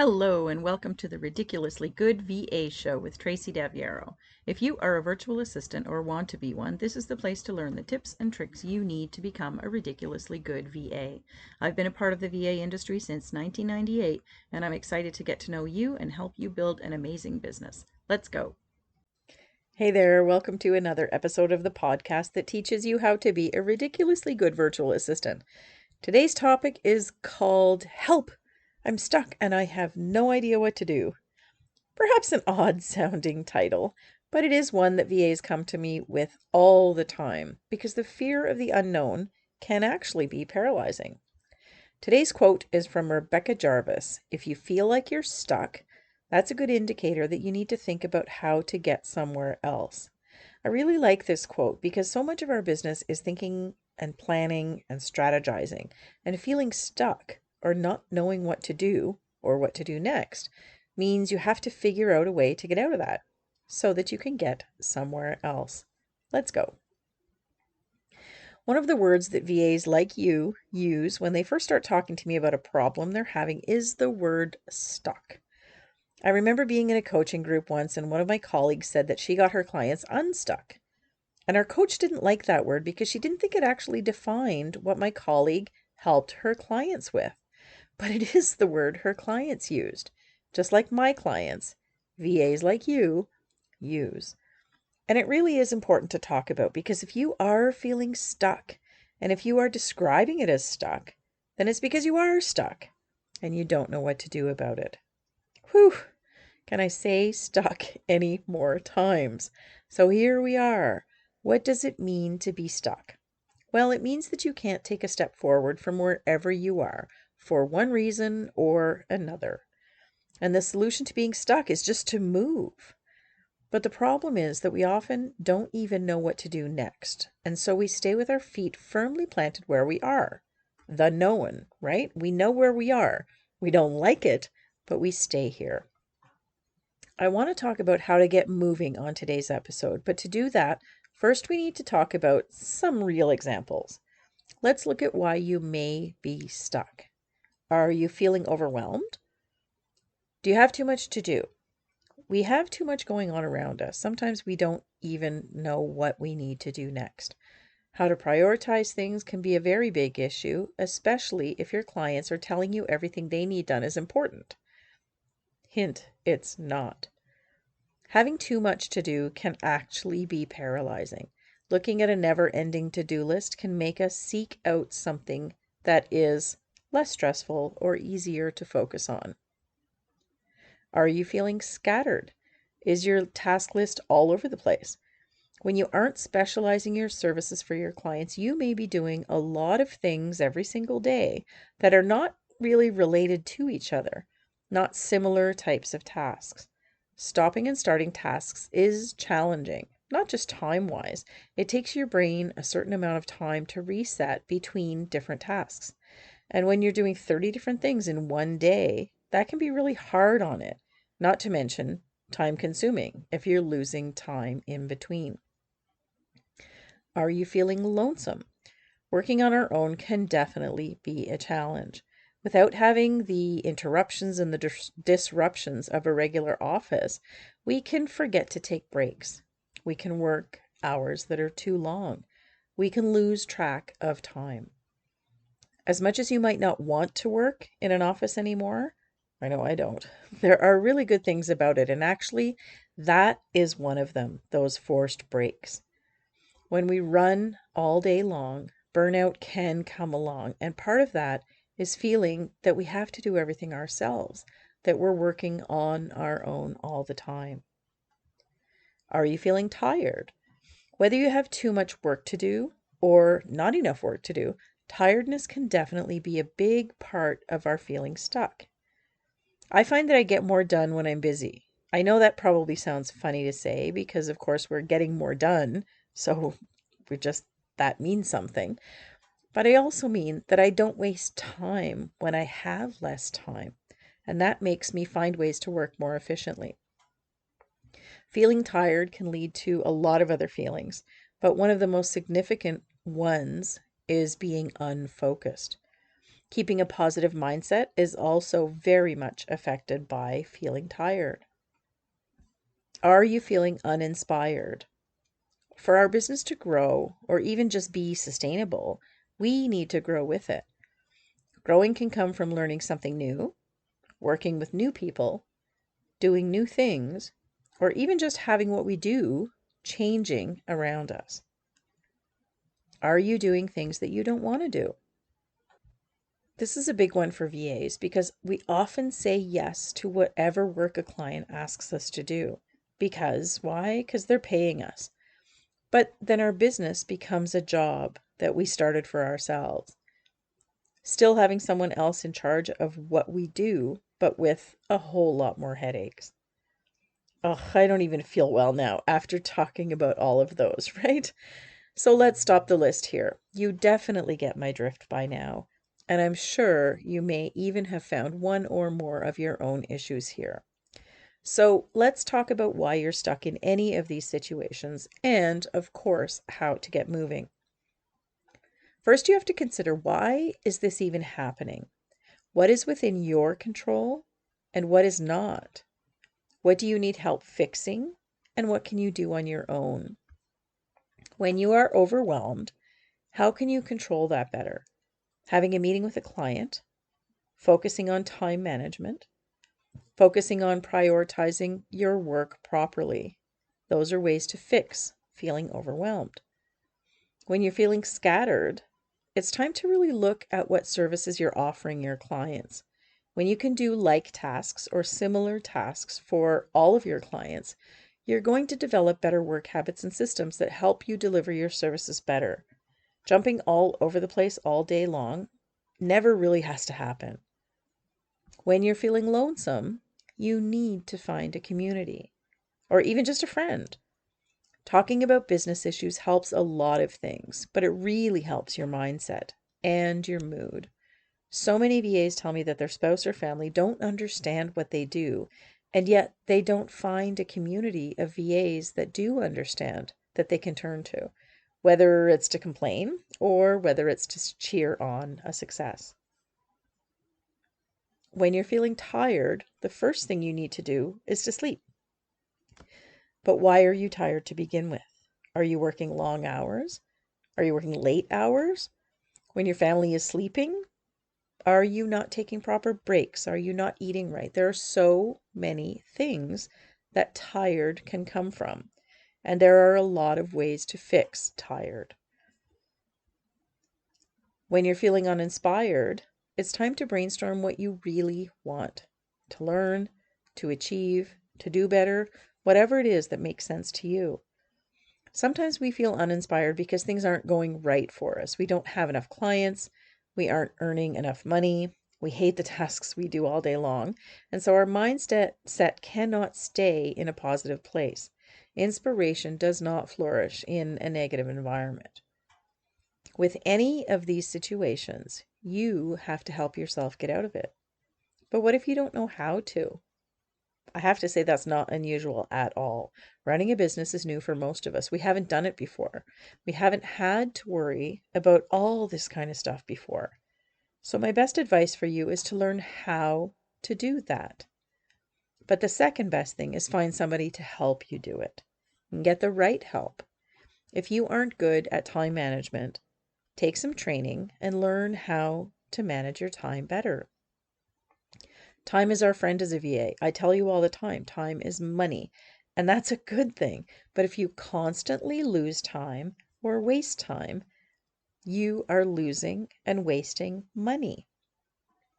Hello and welcome to the Ridiculously Good VA Show with Tracy Daviero. If you are a virtual assistant or want to be one, this is the place to learn the tips and tricks you need to become a ridiculously good VA. I've been a part of the VA industry since 1998, and I'm excited to get to know you and help you build an amazing business. Let's go. Hey there, welcome to another episode of the podcast that teaches you how to be a ridiculously good virtual assistant. Today's topic is called Help! I'm stuck and I have no idea what to do. Perhaps an odd sounding title, but it is one that VAs come to me with all the time because the fear of the unknown can actually be paralyzing. Today's quote is from Rebecca Jarvis. If you feel like you're stuck, that's a good indicator that you need to think about how to get somewhere else. I really like this quote because so much of our business is thinking and planning and strategizing, and feeling stuck or not knowing what to do or what to do next means you have to figure out a way to get out of that so that you can get somewhere else. Let's go. One of the words that VAs like you use when they first start talking to me about a problem they're having is the word stuck. I remember being in a coaching group once and one of my colleagues said that she got her clients unstuck. And our coach didn't like that word because she didn't think it actually defined what my colleague helped her clients with. But it is the word her clients used, just like my clients, VAs like you, use. And it really is important to talk about because if you are feeling stuck and if you are describing it as stuck, then it's because you are stuck and you don't know what to do about it. Whew! Can I say stuck any more times? So here we are. What does it mean to be stuck? Well, it means that you can't take a step forward from wherever you are for one reason or another. And the solution to being stuck is just to move. But the problem is that we often don't even know what to do next. And so we stay with our feet firmly planted where we are. The known, right? We know where we are. We don't like it, but we stay here. I want to talk about how to get moving on today's episode, but to do that, first we need to talk about some real examples. Let's look at why you may be stuck. Are you feeling overwhelmed? Do you have too much to do? We have too much going on around us. Sometimes we don't even know what we need to do next. How to prioritize things can be a very big issue, especially if your clients are telling you everything they need done is important. Hint, it's not. Having too much to do can actually be paralyzing. Looking at a never-ending to-do list can make us seek out something that is less stressful or easier to focus on. Are you feeling scattered? Is your task list all over the place? When you aren't specializing your services for your clients, you may be doing a lot of things every single day that are not really related to each other, not similar types of tasks. Stopping and starting tasks is challenging, not just time-wise. It takes your brain a certain amount of time to reset between different tasks. And when you're doing 30 different things in one day, that can be really hard on it, not to mention time-consuming if you're losing time in between. Are you feeling lonesome? Working on our own can definitely be a challenge. Without having the interruptions and the disruptions of a regular office, we can forget to take breaks. We can work hours that are too long. We can lose track of time. As much as you might not want to work in an office anymore, I know I don't, there are really good things about it. And actually, that is one of them, those forced breaks. When we run all day long, burnout can come along. And part of that is feeling that we have to do everything ourselves, that we're working on our own all the time. Are you feeling tired? Whether you have too much work to do or not enough work to do, tiredness can definitely be a big part of our feeling stuck. I find that I get more done when I'm busy. I know that probably sounds funny to say because, of course, we're getting more done, so that means something. But I also mean that I don't waste time when I have less time, and that makes me find ways to work more efficiently. Feeling tired can lead to a lot of other feelings, but one of the most significant ones is being unfocused. Keeping a positive mindset is also very much affected by feeling tired. Are you feeling uninspired? For our business to grow or even just be sustainable, we need to grow with it. Growing can come from learning something new, working with new people, doing new things, or even just having what we do changing around us. Are you doing things that you don't want to do? This is a big one for VAs because we often say yes to whatever work a client asks us to do. Because why? Because they're paying us. But then our business becomes a job that we started for ourselves. Still having someone else in charge of what we do, but with a whole lot more headaches. Oh, I don't even feel well now after talking about all of those, right? So let's stop the list here. You definitely get my drift by now, and I'm sure you may even have found one or more of your own issues here. So let's talk about why you're stuck in any of these situations and, of course, how to get moving. First, you have to consider, why is this even happening? What is within your control and what is not? What do you need help fixing and what can you do on your own? When you are overwhelmed, how can you control that better? Having a meeting with a client, focusing on time management, focusing on prioritizing your work properly. Those are ways to fix feeling overwhelmed. When you're feeling scattered, it's time to really look at what services you're offering your clients. When you can do like tasks or similar tasks for all of your clients, you're going to develop better work habits and systems that help you deliver your services better. Jumping all over the place all day long never really has to happen. When you're feeling lonesome, you need to find a community or even just a friend. Talking about business issues helps a lot of things, but it really helps your mindset and your mood. So many VAs tell me that their spouse or family don't understand what they do, and yet they don't find a community of VAs that do understand that they can turn to, whether it's to complain or whether it's to cheer on a success. When you're feeling tired, the first thing you need to do is to sleep. But why are you tired to begin with? Are you working long hours? Are you working late hours? When your family is sleeping? Are you not taking proper breaks? Are you not eating right? There are so many things that tired can come from. And there are a lot of ways to fix tired. When you're feeling uninspired, it's time to brainstorm what you really want to learn, to achieve, to do better, whatever it is that makes sense to you. Sometimes we feel uninspired because things aren't going right for us. We don't have enough clients. We aren't earning enough money. We hate the tasks we do all day long. And so our mindset cannot stay in a positive place. Inspiration does not flourish in a negative environment. With any of these situations, you have to help yourself get out of it. But what if you don't know how to? I have to say that's not unusual at all. Running a business is new for most of us. We haven't done it before. We haven't had to worry about all this kind of stuff before. So my best advice for you is to learn how to do that. But the second best thing is find somebody to help you do it and get the right help. If you aren't good at time management, take some training and learn how to manage your time better. Time is our friend as a VA. I tell you all the time, time is money, and that's a good thing. But if you constantly lose time or waste time, you are losing and wasting money.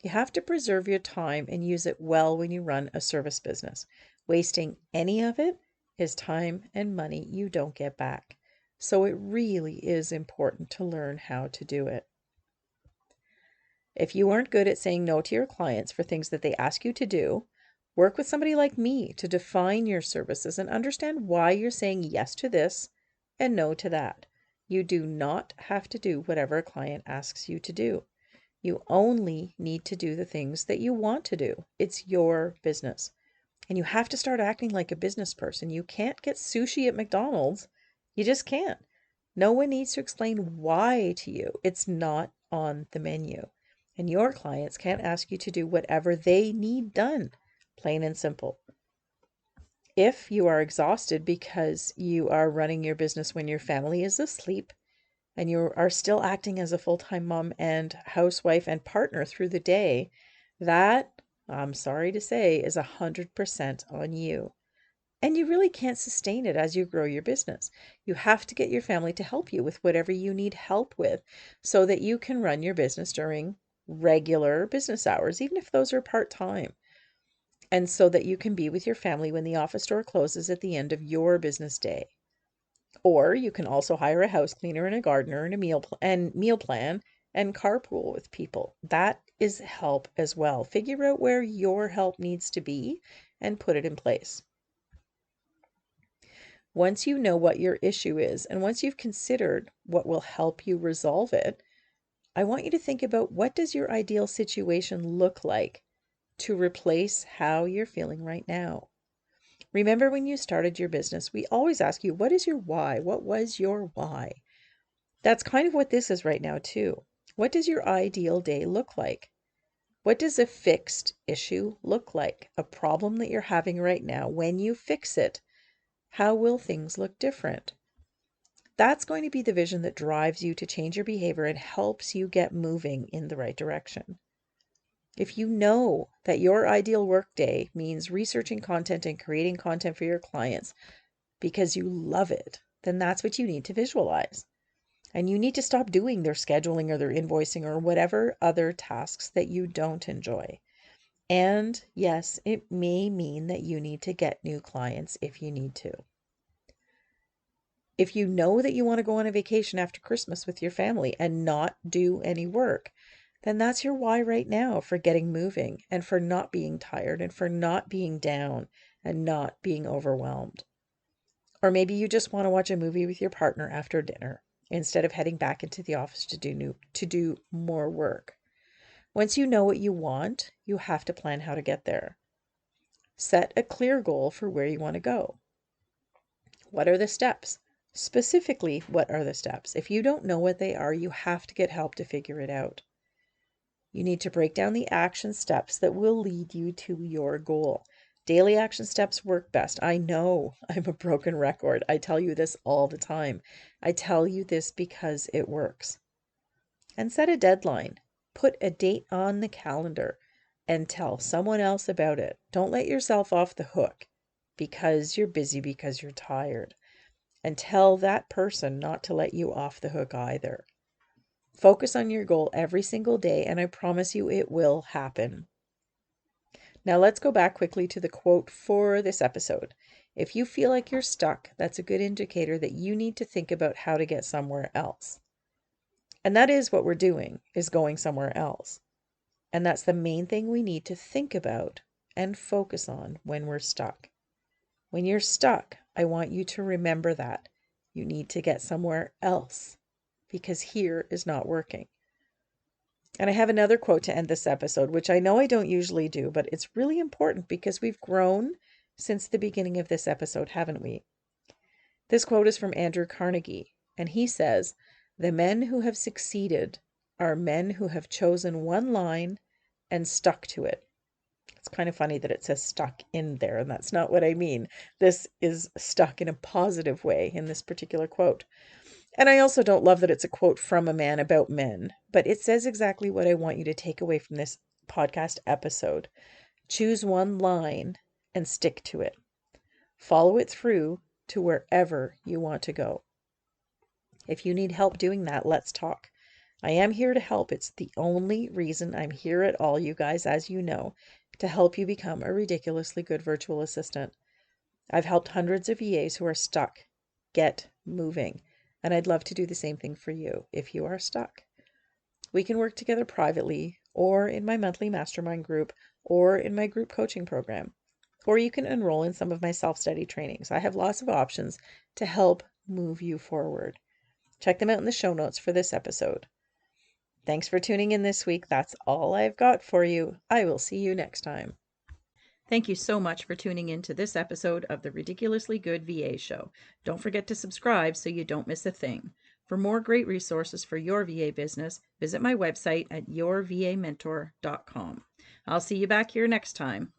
You have to preserve your time and use it well when you run a service business. Wasting any of it is time and money you don't get back. So it really is important to learn how to do it. If you aren't good at saying no to your clients for things that they ask you to do, work with somebody like me to define your services and understand why you're saying yes to this and no to that. You do not have to do whatever a client asks you to do. You only need to do the things that you want to do. It's your business. And you have to start acting like a business person. You can't get sushi at McDonald's. You just can't. No one needs to explain why to you. It's not on the menu. And your clients can't ask you to do whatever they need done, plain and simple. If you are exhausted because you are running your business when your family is asleep and you are still acting as a full-time mom and housewife and partner through the day, that, I'm sorry to say, is 100% on you. And you really can't sustain it as you grow your business. You have to get your family to help you with whatever you need help with so that you can run your business during regular business hours, even if those are part-time. And so that you can be with your family when the office door closes at the end of your business day. Or you can also hire a house cleaner and a gardener and a meal plan and carpool with people. That is help as well. Figure out where your help needs to be and put it in place. Once you know what your issue is, and once you've considered what will help you resolve it, I want you to think about, what does your ideal situation look like to replace how you're feeling right now? Remember, when you started your business, we always ask you, what is your why? What was your why? That's kind of what this is right now too. What does your ideal day look like? What does a fixed issue look like? A problem that you're having right now, when you fix it, how will things look different? That's going to be the vision that drives you to change your behavior and helps you get moving in the right direction. If you know that your ideal workday means researching content and creating content for your clients because you love it, then that's what you need to visualize. And you need to stop doing their scheduling or their invoicing or whatever other tasks that you don't enjoy. And yes, it may mean that you need to get new clients if you need to. If you know that you want to go on a vacation after Christmas with your family and not do any work, then that's your why right now for getting moving and for not being tired and for not being down and not being overwhelmed. Or maybe you just want to watch a movie with your partner after dinner instead of heading back into the office to do more work. Once you know what you want, you have to plan how to get there. Set a clear goal for where you want to go. What are the steps? Specifically, what are the steps? If you don't know what they are, you have to get help to figure it out. You need to break down the action steps that will lead you to your goal. Daily action steps work best. I know I'm a broken record. I tell you this all the time. I tell you this because it works. And set a deadline. Put a date on the calendar and tell someone else about it. Don't let yourself off the hook because you're busy, because you're tired. And tell that person not to let you off the hook either. Focus on your goal every single day, and I promise you it will happen. Now let's go back quickly to the quote for this episode. If you feel like you're stuck, that's a good indicator that you need to think about how to get somewhere else. And that is what we're doing, is going somewhere else. And that's the main thing we need to think about and focus on when we're stuck. When you're stuck, I want you to remember that you need to get somewhere else because here is not working. And I have another quote to end this episode, which I know I don't usually do, but it's really important because we've grown since the beginning of this episode, haven't we? This quote is from Andrew Carnegie, and he says, "The men who have succeeded are men who have chosen one line and stuck to it." It's kind of funny that it says stuck in there, and that's not what I mean. This is stuck in a positive way in this particular quote. And I also don't love that it's a quote from a man about men, but it says exactly what I want you to take away from this podcast episode. Choose one line and stick to it. Follow it through to wherever you want to go. If you need help doing that, let's talk. I am here to help. It's the only reason I'm here at all, you guys, as you know, to help you become a ridiculously good virtual assistant. I've helped hundreds of VAs who are stuck get moving, and I'd love to do the same thing for you if you are stuck. We can work together privately, or in my monthly mastermind group, or in my group coaching program, or you can enroll in some of my self-study trainings. I have lots of options to help move you forward. Check them out in the show notes for this episode. Thanks for tuning in this week. That's all I've got for you. I will see you next time. Thank you so much for tuning in to this episode of the Ridiculously Good VA Show. Don't forget to subscribe so you don't miss a thing. For more great resources for your VA business, visit my website at yourvamentor.com. I'll see you back here next time.